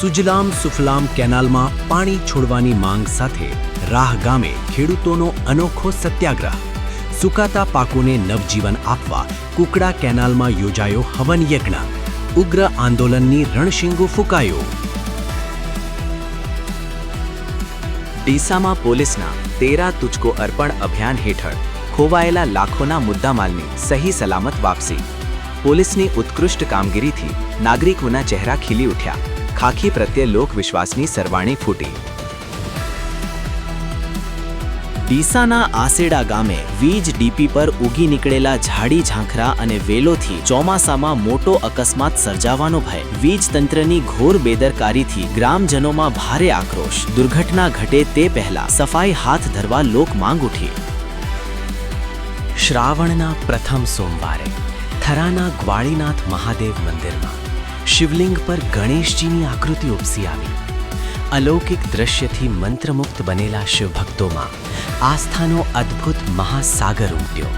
સુજલામ સુફલામ કેનાલમાં પાણી છોડવાની માંગ સાથે રાહ ગામે ખેડૂતોનો અનોખો સત્યાગ્રહ. સુકાતા પાકોને નવજીવન આપવા કુકડા કેનાલમાં યોજાયો હવન યજ્ઞ. ઉગ્ર આંદોલનની રણશીંગુ ફૂંકાયો. ડીસામાં પોલીસના 13 તુજકો અર્પણ અભિયાન હેઠળ ખોવાયેલા લાખોના મુદ્દામાલની સહી સલામત વાપસી. પોલીસની ઉત્કૃષ્ટ કામગીરીથી નાગરિકોના ચહેરા ખીલી ઉઠ્યા. ખાખી પ્રત્યે લોકવિશ્વાસની સરવાણી ફૂટી. ડીસાના આસેડા ગામે વીજ ડીપી પર ઉગી નીકળેલા ઝાડી ઝાંખરા અને વેલોથી ચોમાસામાં મોટો અકસ્માત સર્જાવાનો ભય. વીજ તંત્રની ઘોર બેદરકારીથી ગ્રામજનોમાં ભારે આક્રોશ. દુર્ઘટના ઘટે તે પહેલા સફાઈ હાથ ધરવા લોક માંગ ઉઠી. શ્રાવણના પ્રથમ સોમવારે થરાના ગ્વાળીનાથ મહાદેવ મંદિરમાં શિવલિંગ પર ગણેશજીની આકૃતિ ઉપસી આવી. અલૌકિક દ્રશ્યથી મંત્રમુગ્ધ બનેલા શિવભક્તોમાં આસ્થાનો અદ્ભુત મહાસાગર ઉમટ્યો.